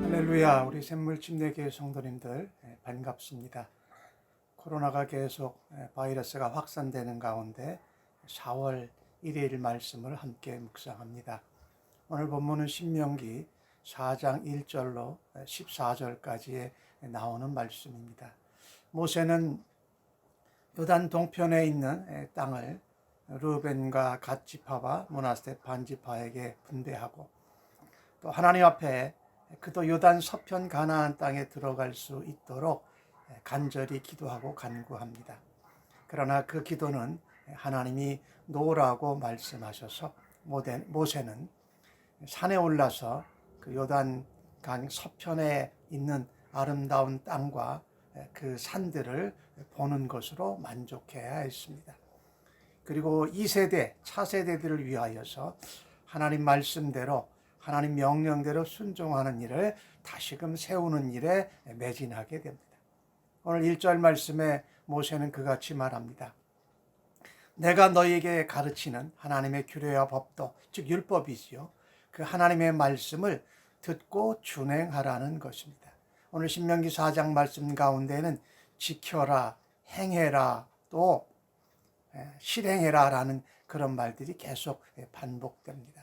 할렐루야, 우리 샘물침례교회 성도님들 반갑습니다. 코로나가 계속 바이러스가 확산되는 가운데 4월 1일 말씀을 함께 묵상합니다. 오늘 본문은 신명기 4장 1절로 14절까지에 나오는 말씀입니다. 모세는 요단 동편에 있는 땅을 르벤과 갓 지파와 므낫세 반 지파에게 분배하고, 또 하나님 앞에 그도 요단 서편 가나안 땅에 들어갈 수 있도록 간절히 기도하고 간구합니다. 그러나 그 기도는 하나님이 노라고 말씀하셔서 모세는 산에 올라서 그 요단 강 서편에 있는 아름다운 땅과 그 산들을 보는 것으로 만족해야 했습니다. 그리고 2세대, 차세대들을 위하여서 하나님 말씀대로, 하나님 명령대로 순종하는 일을 다시금 세우는 일에 매진하게 됩니다. 오늘 1절 말씀에 모세는 그같이 말합니다. 내가 너희에게 가르치는 하나님의 규례와 법도, 즉 율법이지요, 그 하나님의 말씀을 듣고 준행하라는 것입니다. 오늘 신명기 4장 말씀 가운데는 지켜라, 행해라, 또 실행해라 라는 그런 말들이 계속 반복됩니다.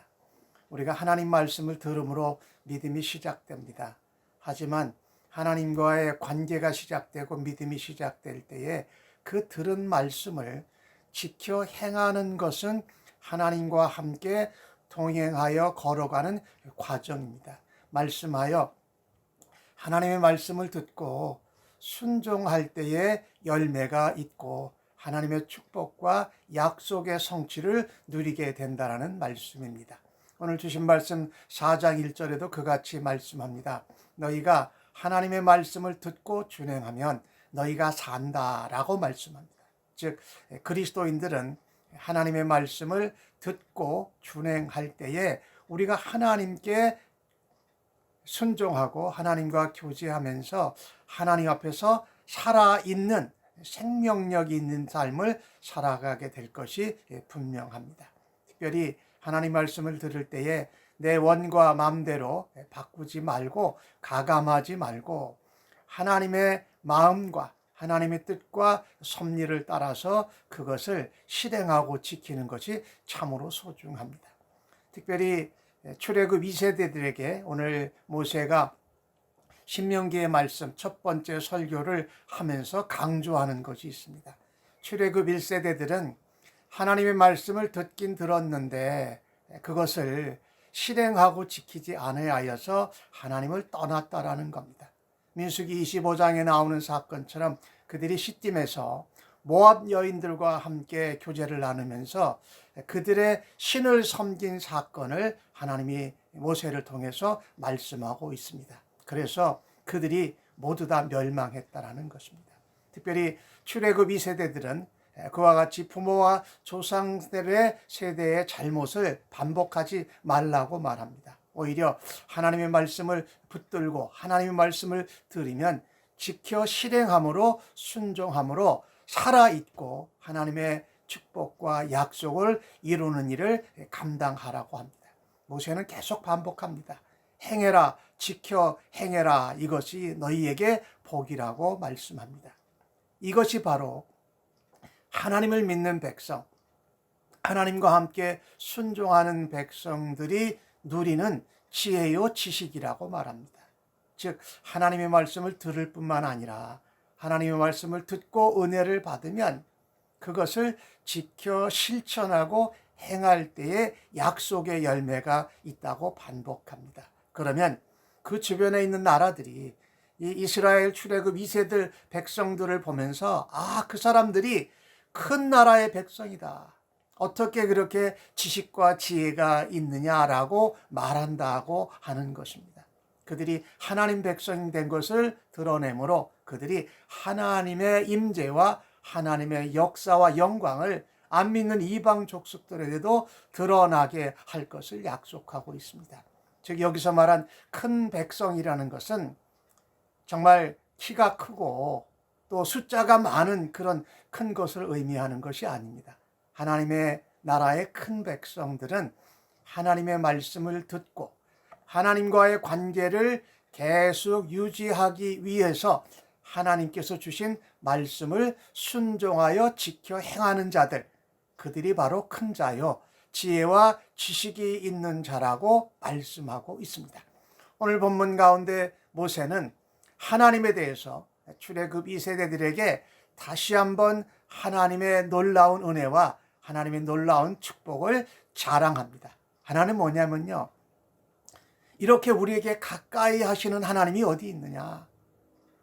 우리가 하나님 말씀을 들음으로 믿음이 시작됩니다. 하지만 하나님과의 관계가 시작되고 믿음이 시작될 때에 그 들은 말씀을 지켜 행하는 것은 하나님과 함께 동행하여 걸어가는 과정입니다. 말씀하여 하나님의 말씀을 듣고 순종할 때에 열매가 있고 하나님의 축복과 약속의 성취를 누리게 된다는 말씀입니다. 오늘 주신 말씀 4장 1절에도 그같이 말씀합니다. 너희가 하나님의 말씀을 듣고 준행하면 너희가 산다라고 말씀합니다. 즉 그리스도인들은 하나님의 말씀을 듣고 준행할 때에 우리가 하나님께 순종하고 하나님과 교제하면서 하나님 앞에서 살아있는 생명력이 있는 삶을 살아가게 될 것이 분명합니다. 특별히 하나님 말씀을 들을 때에 내 원과 마음대로 바꾸지 말고 가감하지 말고 하나님의 마음과 하나님의 뜻과 섭리를 따라서 그것을 실행하고 지키는 것이 참으로 소중합니다. 특별히 출애굽 2세대들에게 오늘 모세가 신명기의 말씀 첫 번째 설교를 하면서 강조하는 것이 있습니다. 출애굽 1세대들은 하나님의 말씀을 듣긴 들었는데 그것을 실행하고 지키지 않아야여서 하나님을 떠났다라는 겁니다. 민수기 25장에 나오는 사건처럼 그들이 시딤에서 모압 여인들과 함께 교제를 나누면서 그들의 신을 섬긴 사건을 하나님이 모세를 통해서 말씀하고 있습니다. 그래서 그들이 모두 다 멸망했다라는 것입니다. 특별히 출애굽 2세대들은 그와 같이 부모와 조상들의 세대의 잘못을 반복하지 말라고 말합니다. 오히려 하나님의 말씀을 붙들고 하나님의 말씀을 들으면 지켜 실행함으로 순종함으로 살아있고 하나님의 축복과 약속을 이루는 일을 감당하라고 합니다. 모세는 계속 반복합니다. 행해라, 지켜 행해라, 이것이 너희에게 복이라고 말씀합니다. 이것이 바로 하나님을 믿는 백성, 하나님과 함께 순종하는 백성들이 누리는 지혜요 지식이라고 말합니다. 즉 하나님의 말씀을 들을 뿐만 아니라 하나님의 말씀을 듣고 은혜를 받으면 그것을 지켜 실천하고 행할 때에 약속의 열매가 있다고 반복합니다. 그러면 그 주변에 있는 나라들이 이 이스라엘 출애굽 2세들 백성들을 보면서 그 사람들이 큰 나라의 백성이다, 어떻게 그렇게 지식과 지혜가 있느냐라고 말한다고 하는 것입니다. 그들이 하나님 백성이 된 것을 드러내므로 그들이 하나님의 임재와 하나님의 역사와 영광을 안 믿는 이방 족속들에게도 드러나게 할 것을 약속하고 있습니다. 즉 여기서 말한 큰 백성이라는 것은 정말 키가 크고 또 숫자가 많은 그런 큰 것을 의미하는 것이 아닙니다. 하나님의 나라의 큰 백성들은 하나님의 말씀을 듣고 하나님과의 관계를 계속 유지하기 위해서 하나님께서 주신 말씀을 순종하여 지켜 행하는 자들, 그들이 바로 큰 자요 지혜와 지식이 있는 자라고 말씀하고 있습니다. 오늘 본문 가운데 모세는 하나님에 대해서 출애굽 2세대들에게 다시 한번 하나님의 놀라운 은혜와 하나님의 놀라운 축복을 자랑합니다. 하나님 뭐냐면요, 이렇게 우리에게 가까이 하시는 하나님이 어디 있느냐.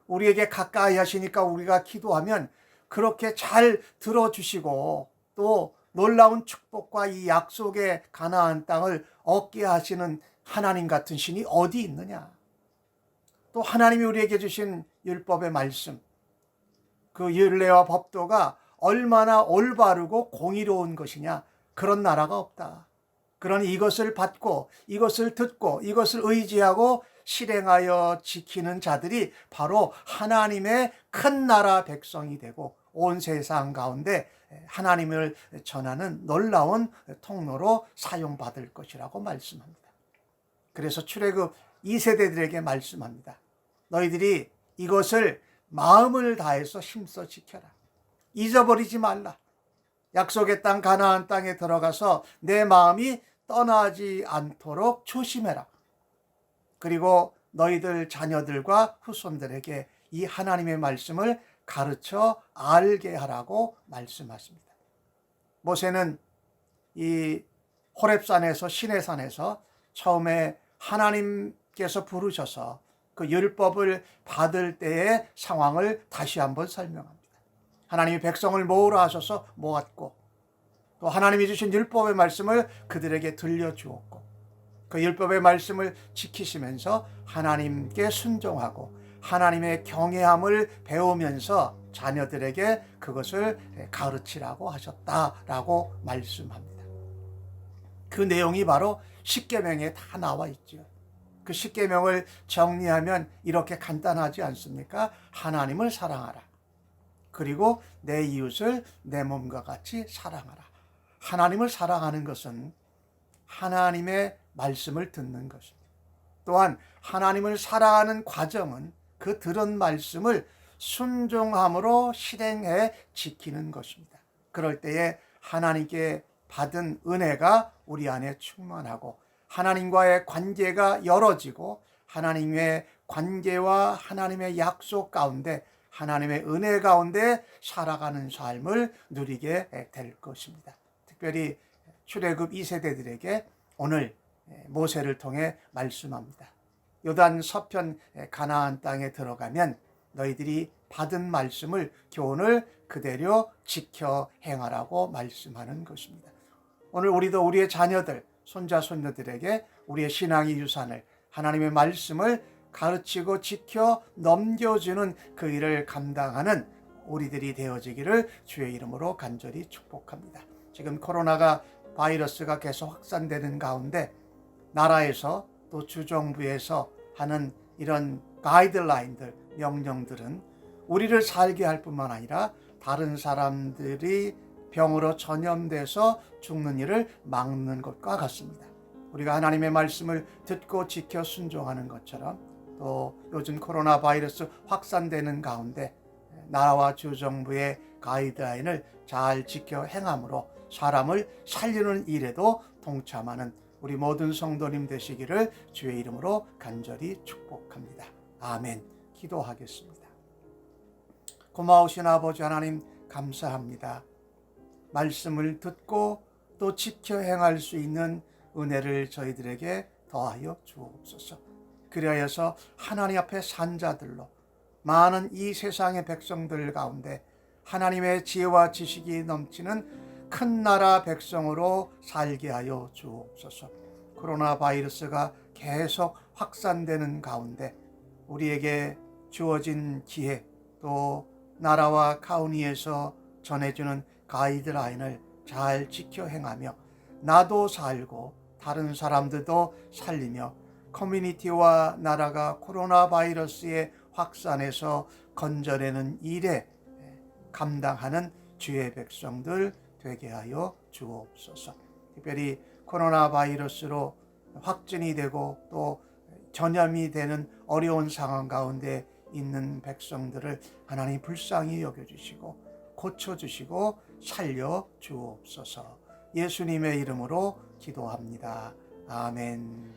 우리에게 가까이 하시니까 우리가 기도하면 그렇게 잘 들어주시고 또 놀라운 축복과 이 약속의 가나안 땅을 얻게 하시는 하나님 같은 신이 어디 있느냐. 또 하나님이 우리에게 주신 율법의 말씀, 그 율례와 법도가 얼마나 올바르고 공의로운 것이냐. 그런 나라가 없다. 그러니 이것을 받고 이것을 듣고 이것을 의지하고 실행하여 지키는 자들이 바로 하나님의 큰 나라 백성이 되고 온 세상 가운데 하나님을 전하는 놀라운 통로로 사용받을 것이라고 말씀합니다. 그래서 출애굽 2세대들에게 말씀합니다. 너희들이 이것을 마음을 다해서 힘써 지켜라. 잊어버리지 말라. 약속의 땅 가나안 땅에 들어가서 내 마음이 떠나지 않도록 조심해라. 그리고 너희들 자녀들과 후손들에게 이 하나님의 말씀을 가르쳐 알게 하라고 말씀하십니다. 모세는 이 호렙산에서 시내산에서 처음에 하나님께서 부르셔서 그 율법을 받을 때의 상황을 다시 한번 설명합니다. 하나님이 백성을 모으라 하셔서 모았고 또 하나님이 주신 율법의 말씀을 그들에게 들려주었고 그 율법의 말씀을 지키시면서 하나님께 순종하고 하나님의 경외함을 배우면서 자녀들에게 그것을 가르치라고 하셨다라고 말씀합니다. 그 내용이 바로 십계명에 다 나와 있죠. 그 십계명을 정리하면 이렇게 간단하지 않습니까? 하나님을 사랑하라. 그리고 내 이웃을 내 몸과 같이 사랑하라. 하나님을 사랑하는 것은 하나님의 말씀을 듣는 것입니다. 또한 하나님을 사랑하는 과정은 그 들은 말씀을 순종함으로 실행해 지키는 것입니다. 그럴 때에 하나님께 받은 은혜가 우리 안에 충만하고 하나님과의 관계가 열어지고 하나님의 관계와 하나님의 약속 가운데 하나님의 은혜 가운데 살아가는 삶을 누리게 될 것입니다. 특별히 출애굽 2세대들에게 오늘 모세를 통해 말씀합니다. 요단 서편 가나안 땅에 들어가면 너희들이 받은 말씀을 교훈을 그대로 지켜 행하라고 말씀하는 것입니다. 오늘 우리도 우리의 자녀들, 손자, 손녀들에게 우리의 신앙의 유산을 하나님의 말씀을 가르치고 지켜 넘겨주는 그 일을 감당하는 우리들이 되어지기를 주의 이름으로 간절히 축복합니다. 지금 코로나가 바이러스가 계속 확산되는 가운데 나라에서 또 주정부에서 하는 이런 가이드라인들, 명령들은 우리를 살게 할 뿐만 아니라 다른 사람들이 병으로 전염돼서 죽는 일을 막는 것과 같습니다. 우리가 하나님의 말씀을 듣고 지켜 순종하는 것처럼 또 요즘 코로나 바이러스 확산되는 가운데 나라와 주정부의 가이드라인을 잘 지켜 행함으로 사람을 살리는 일에도 동참하는 우리 모든 성도님 되시기를 주의 이름으로 간절히 축복합니다. 아멘. 기도하겠습니다. 고마우신 아버지 하나님 감사합니다. 말씀을 듣고 또 지켜 행할 수 있는 은혜를 저희들에게 더하여 주옵소서. 그리하여서 하나님 앞에 산 자들로 많은 이 세상의 백성들 가운데 하나님의 지혜와 지식이 넘치는 큰 나라 백성으로 살게 하여 주옵소서. 코로나 바이러스가 계속 확산되는 가운데 우리에게 주어진 기회 또 나라와 카운티에서 전해주는 가이드라인을 잘 지켜 행하며 나도 살고 다른 사람들도 살리며 커뮤니티와 나라가 코로나 바이러스의 확산해서 건져내는 일에 감당하는 주의 백성들 되게 하여 주옵소서. 특별히 코로나 바이러스로 확진이 되고 또 전염이 되는 어려운 상황 가운데 있는 백성들을 하나님 불쌍히 여겨주시고 고쳐주시고 살려주옵소서. 예수님의 이름으로 기도합니다. 아멘.